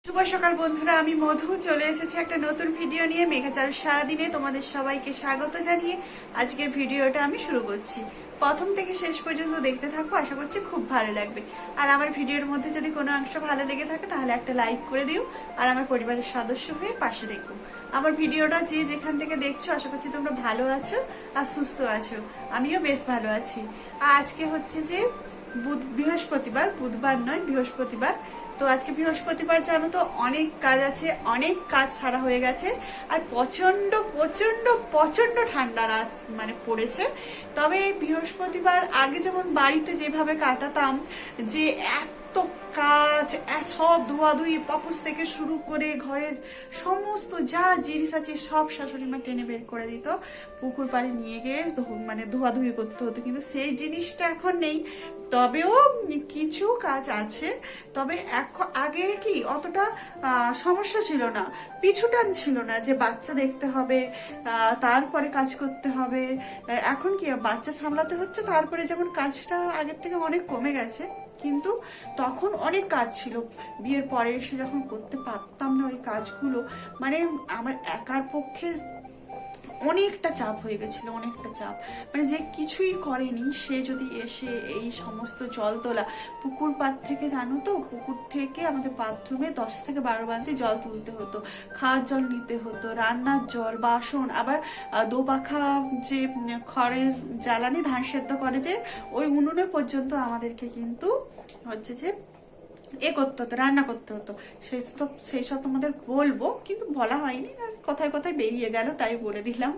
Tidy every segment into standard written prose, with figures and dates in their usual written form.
শুভ সকাল বন্ধুরা, আমি মধু চলে এসেছি একটা নতুন ভিডিও নিয়ে। মেঘাচার সারাদিনে তোমাদের সবাইকে স্বাগত জানিয়ে আজকের ভিডিওটা আমি শুরু করছি। প্রথম থেকে শেষ পর্যন্ত দেখতে থাকো, আশা করছি খুব ভালো লাগবে। আর আমার ভিডিওর মধ্যে যদি কোনো অংশ ভালো লেগে থাকে তাহলে একটা লাইক করে দিও, আর আমার পরিবারের সদস্য হয়ে পাশে দেখো। আমার ভিডিওটা যে যেখান থেকে দেখছো, আশা করছি তোমরা ভালো আছো আর সুস্থ আছো। আমিও বেশ ভালো আছি। আর আজকে হচ্ছে যে বৃহস্পতিবার, বুধবার নয় বৃহস্পতিবার। তো আজকে বৃহস্পতিবার, জানো তো অনেক কাজ আছে, অনেক কাজ সারা হয়ে গেছে। আর প্রচন্ড প্রচন্ড প্রচন্ড ঠান্ডা মানে পড়েছে। তবে এই বৃহস্পতিবার আগে যেমন বাড়িতে যেভাবে কাটাতাম, যে এত কাজ, সব ধোয়াধুয়ি, পাপোশ থেকে শুরু করে ঘরের সমস্ত যা জিনিস আছে সব শাশুড়ি মা টেনে বের করে দিত, পুকুর পাড়ে নিয়ে গিয়ে মানে ধোয়াধুয়ি করতে হতো। কিন্তু সেই জিনিসটা এখন নেই। তবেও কিছু কাজ আছে। তবে আগে কি অতটা সমস্যা ছিল না, পিছুটান ছিল না যে বাচ্চা দেখতে হবে, তারপরে কাজ করতে হবে। এখন কি বাচ্চা সামলাতে হচ্ছে, তারপরে যেমন কাজটা আগের থেকে অনেক কমে গেছে, কিন্তু তখন অনেক কাজ ছিল। বিয়ের পরে এসে যখন করতে পারতাম না ওই কাজগুলো, মানে আমার একার পক্ষে অনেকটা চাপ হয়ে গেছিল, অনেকটা চাপ। মানে যে কিছুই করেনি সে যদি এসে এই সমস্ত জল তোলা, পুকুর পাড় থেকে, জানো তো পুকুর থেকে আমাদের বাথরুমে 10 থেকে 12 বালতি জল তুলতে হতো, খাওয়ার জল নিতে হতো, রান্নার জল, বাসন, আবার দোপাখা যে খড়ের জ্বালানি ধান সেদ্ধ করে যে ওই উনুনে পর্যন্ত আমাদেরকে কিন্তু হচ্ছে যে করতে হতো, রান্না করতে হতো। সেই সব তোমাদের বলবো, কিন্তু বলা হয়নি, আর কথায় কথায় বেরিয়ে গেল তাই বলে দিলাম।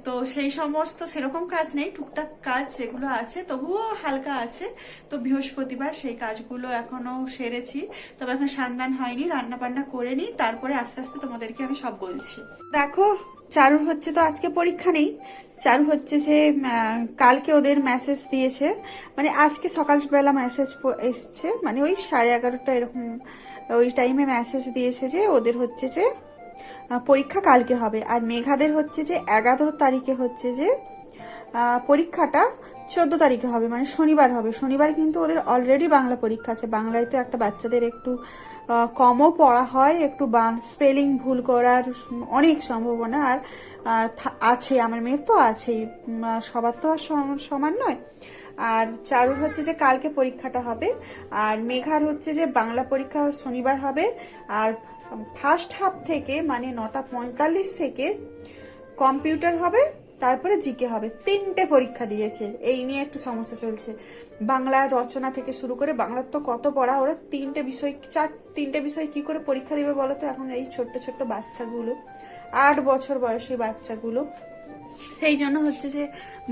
তো সেই সমস্ত সেরকম কাজ নেই, টুকটাক কাজ যেগুলো আছে তবুও হালকা আছে। তো বৃহস্পতিবার সেই কাজগুলো এখনো সেরেছি, তবে এখন সান্দান হয়নি, রান্না বান্না করে নিই, তারপরে আস্তে আস্তে তোমাদেরকে আমি সব বলছি। দেখো, চারুর হচ্ছে তো আজকে পরীক্ষা নেই। চারু হচ্ছে যে কালকে ওদের মেসেজ দিয়েছে, মানে আজকে সকালবেলা মেসেজ এসছে, মানে ওই 11:30 এরকম ওই টাইমে মেসেজ দিয়েছে যে ওদের হচ্ছে যে পরীক্ষা কালকে হবে। আর মেঘাদের হচ্ছে যে 11 তারিখে হচ্ছে যে পরীক্ষাটা 14 তারিখে হবে, মানে শনিবার হবে। শনিবার কিন্তু ওদের অলরেডি বাংলা পরীক্ষা আছে। বাংলায় তো একটা বাচ্চাদের একটু কমও পড়া হয়, একটু স্পেলিং ভুল করার অনেক সম্ভাবনা আর আছে। আমার মেয়ের তো আছেই, সবার তো আর সমান নয়। আর চারুর হচ্ছে যে কালকে পরীক্ষাটা হবে, আর মেঘার হচ্ছে যে বাংলা পরীক্ষা শনিবার হবে। আর ফার্স্ট হাফ থেকে মানে 9:45 থেকে কম্পিউটার হবে, তারপরে জিকে হবে। 3টে পরীক্ষা দিয়েছে, এই নিয়ে একটু সমস্যা চলছে। বাংলা রচনা থেকে শুরু করে, বাংলার তো কত পড়া, ওরা 3টে বিষয় কি করে পরীক্ষা দিবে বলো তো? এখন এই ছোট্ট ছোট্ট বাচ্চাগুলো, 8 বছর বয়সী বাচ্চাগুলো। সেই জন্য হচ্ছে যে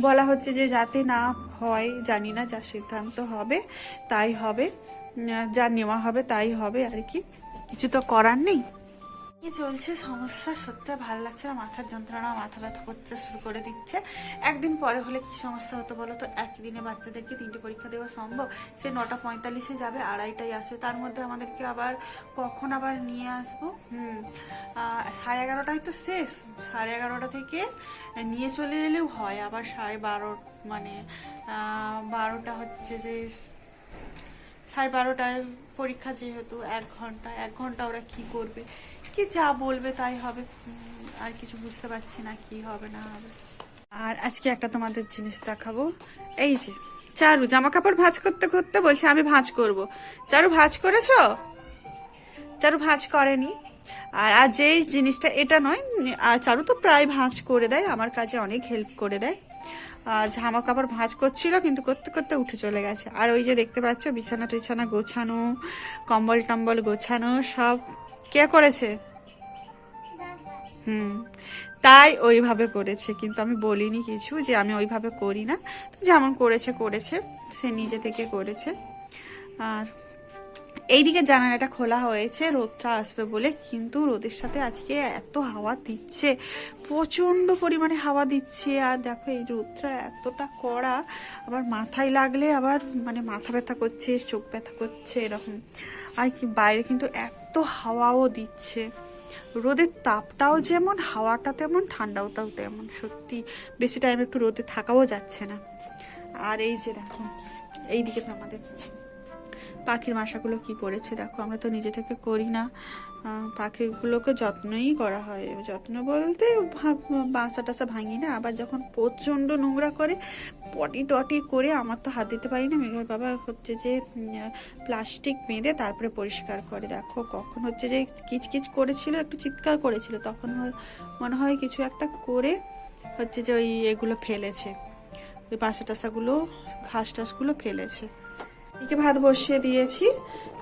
বলা হচ্ছে যে যাতে না হয়, জানি না, যা সিদ্ধান্ত হবে তাই হবে, যা নেওয়া হবে তাই হবে আর কি, কিছু তো করার নেই। চলছে সমস্যা, সত্যি ভালো লাগছে না, মাথার যন্ত্রণা, মাথা ব্যথা করতে শুরু করে দিচ্ছে। একদিন পরে হলে কি সমস্যা হতো বলো তো? একদিনে বাচ্চাদেরকে 3টে পরীক্ষা দেওয়া সম্ভব? সে 9:45 যাবে, 2:30টায় আসবে, তার মধ্যে আমাদেরকে আবার কখন আবার নিয়ে আসবো? 11:30টায় তো শেষ, 11:30 থেকে নিয়ে চলে এলেও হয়, আবার 12:30, মানে 12টা হচ্ছে যে 12:30টায় পরীক্ষা, যেহেতু 1 ঘন্টা ওরা কি করবে, কি যা বলবে তাই হবে। আর কিছু বুঝতে পারছি না কি হবে না হবে। আর আজকে একটা তোমাদের জিনিস দেখাবো। এই যে চারু জামা কাপড় ভাঁজ করতে করতে বলছে আমি ভাঁজ করব। চারু ভাঁজ করেছো? চারু ভাঁজ করেনি। আর আর যেই জিনিসটা, এটা নয়, চারু তো প্রায় ভাঁজ করে দেয়, আমার কাজে অনেক হেল্প করে দেয়। জামা কাপড় ভাঁজ করছিল, কিন্তু করতে করতে উঠে চলে গেছে। আর ওই যে দেখতে পাচ্ছ বিছানা টিছানা গোছানো, কম্বল টম্বল গোছানো সব কে করেছে? তাই ওইভাবে করেছে, কিন্তু আমি বলিনি কিছু, যে আমি ওইভাবে করি না। যেমন করেছে করেছে, সে নিজে থেকে করেছে। আর এইদিকে জানালাটা খোলা হয়েছে রোদটা আসবে বলে, কিন্তু রোদের সাথে আজকে এত হাওয়া দিচ্ছে, প্রচন্ড পরিমাণে হাওয়া দিচ্ছে। আর দেখো এই রোদটা এতটা কড়া, আবার মাথায় লাগলে আবার মানে মাথা ব্যথা করছে, চোখ ব্যথা করছে এরকম। আর কি বাইরে কিন্তু এত হাওয়াও দিচ্ছে, রোদের তাপটাও যেমন, হাওয়াটা তেমন, ঠান্ডাটাও তেমন। সত্যি বেশি টাইম একটু রোদে থাকাও যাচ্ছে না। আর এই যে দেখো এইদিকে তো আমাদের পাখির বাসাগুলো কি করেছে দেখো, আমরা তো নিজে থেকে করি না, পাখিগুলোকে যত্নই করা হয়। যত্ন বলতে বাসা টাসা ভাঙি না, আবার যখন প্রচণ্ড নোংরা করে পটি টটি করে, আমার তো হাত দিতে পারি না, মেঘার বাবা হচ্ছে যে প্লাস্টিক বেঁধে তারপরে পরিষ্কার করে। দেখো কখন হচ্ছে যে কিচকিচ করেছিল, একটু চিৎকার করেছিল, তখন মনে হয় কিছু একটা করে হচ্ছে যে ওই এগুলো ফেলেছে, ওই বাসা টাসাগুলো ঘাস টাসগুলো ফেলেছে। এদিকে ভাত বসিয়ে দিয়েছি,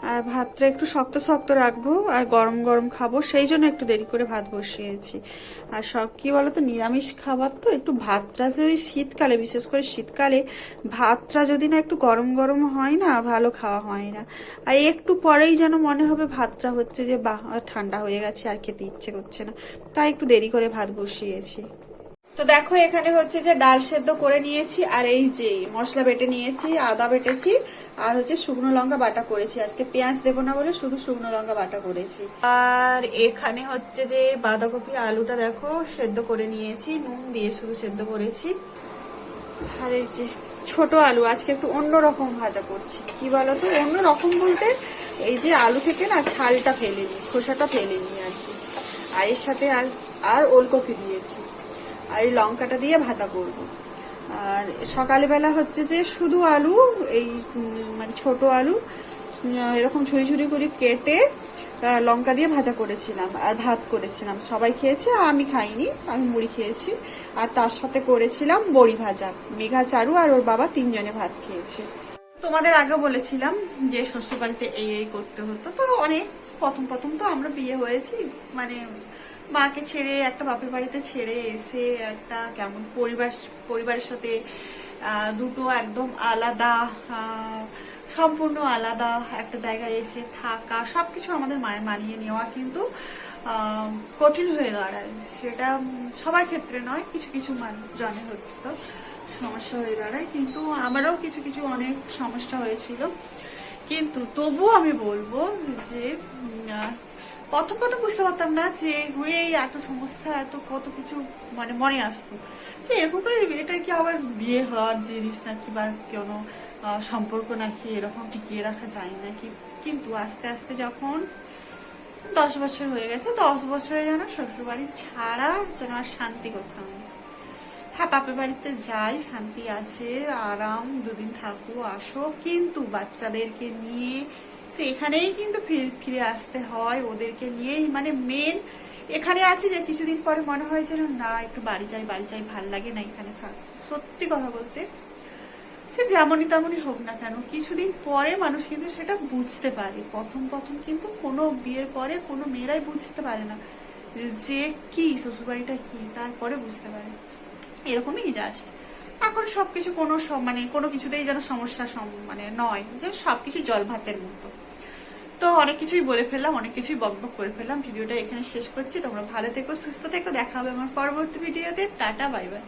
আর ভাতটা একটু শক্ত শক্ত রাখবো আর গরম গরম খাবো, সেই জন্য একটু দেরি করে ভাত বসিয়েছি। আর সব কি বলতো, নিরামিষ খাবার তো, একটু ভাতটা যদি শীতকালে, বিশেষ করে শীতকালে ভাতটা যদি না একটু গরম গরম হয় না, ভালো খাওয়া হয় না। আর একটু পরেই যেন মনে হবে ভাতটা হচ্ছে যে ঠান্ডা হয়ে গেছে, আর খেতে ইচ্ছে করছে না, তাই একটু দেরি করে ভাত বসিয়েছি। তো দেখো এখানে হচ্ছে যে ডাল সেদ্ধ করে নিয়েছি, আর এই যে মশলা বেটে নিয়েছি, আদা বেটেছি, আর হচ্ছে শুকনো লঙ্কা বাটা করেছি। আজকে পেঁয়াজ দেবো না বলে শুধু শুকনো লঙ্কা বাটা করেছি। আর এখানে হচ্ছে যে বাঁধাকপি আলুটা দেখো সেদ্ধ করে নিয়েছি, নুন দিয়ে শুধু সেদ্ধ করেছি। আর এই যে ছোট আলু, আজকে একটু অন্যরকম ভাজা করছি। কি বলতো, অন্যরকম বলতে এই যে আলু থেকে না ছালটা ফেলেনি, খোসাটা ফেলেনি আর কি। আর এর সাথে আর ওলকপি দিয়েছি, আর এই লঙ্কাটা দিয়ে ভাজা করব। আর সকালবেলা হচ্ছে যে শুধু আলু, এই মানে ছোট আলু এরকম ছুরি ছুরি করে কেটে লঙ্কা দিয়ে ভাজা করেছিলাম, আর ভাত করেছিলাম। সবাই খেয়েছে, আমি খাইনি, আমি মুড়ি খেয়েছি। আর তার সাথে করেছিলাম বড়ি ভাজা। মেঘা, চারু আর ওর বাবা তিনজনে ভাত খেয়েছে। তোমাদের আগে বলেছিলাম যে শ্বশুরবাড়িতে এই করতে হতো, তো অনেক প্রথম প্রথম তো আমরা বিয়ে হয়েছি, মানে মাকে ছেড়ে একটা বাপের বাড়িতে ছেড়ে এসে একটা কেমন পরিবারের সাথে দুটো একদম আলাদা, সম্পূর্ণ আলাদা একটা জায়গায় এসে থাকা, সবকিছু আমাদের মানিয়ে নেওয়া কিন্তু কঠিন হয়ে দাঁড়ায়। সেটা সবার ক্ষেত্রে নয়, কিছু কিছু মানুষজনের হতো সমস্যা হয়ে দাঁড়ায়, কিন্তু আমারও কিছু কিছু অনেক সমস্যা হয়েছিল। কিন্তু তবুও আমি বলবো যে প্রথম প্রথম বুঝতে পারতাম না যে এই এত সমস্যা, এত কত কিছু মানে মনে আসতো যে এরকম করে এটা কি আবার বিয়ে হওয়ার জিনিস নাকি, বা কোনো সম্পর্ক নাকি এরকম টিকিয়ে রাখা যায় নাকি। কিন্তু আস্তে আস্তে যখন 10 বছর হয়ে গেছে, 10 বছরে যেন শ্বশুরবাড়ি ছাড়া যেন আর শান্তি করতাম না। হ্যাঁ, বাপের বাড়িতে যাই, শান্তি আছে, আরাম, দুদিন থাকো আসো, কিন্তু বাচ্চাদেরকে নিয়ে এখানেই কিন্তু ফিরে আসতে হয়, ওদেরকে নিয়েই। মানে মেন এখানে আছি যে কিছুদিন পরে মনে হয় যেন না, একটু বাড়ি যাই, ভাল লাগে না এখানে থাক। সত্যি কথা বলতে, সে যেমনই তেমনই হোক না কেন, কিছুদিন পরে মানুষ কিন্তু সেটা বুঝতে পারে। প্রথম প্রথম কিন্তু কোনো বিয়ের পরে কোনো মেয়েরাই বুঝতে পারে না যে কি শ্বশুরবাড়িটা কি, তারপরে বুঝতে পারে। এরকমই জাস্ট এখন সবকিছু মানে কোনো কিছুতেই যেন সমস্যা মানে নয়, যেন সবকিছু জল ভাতের মতো। তো অনেক কিছুই বলে ফেললাম, অনেক কিছুই বকবক করে ফেললাম। ভিডিওটা এখানে শেষ করছি। তোমরা ভালো থেকো, সুস্থ থেকো, দেখা হবে আমার পরবর্তী ভিডিওতে। Tata, bye bye.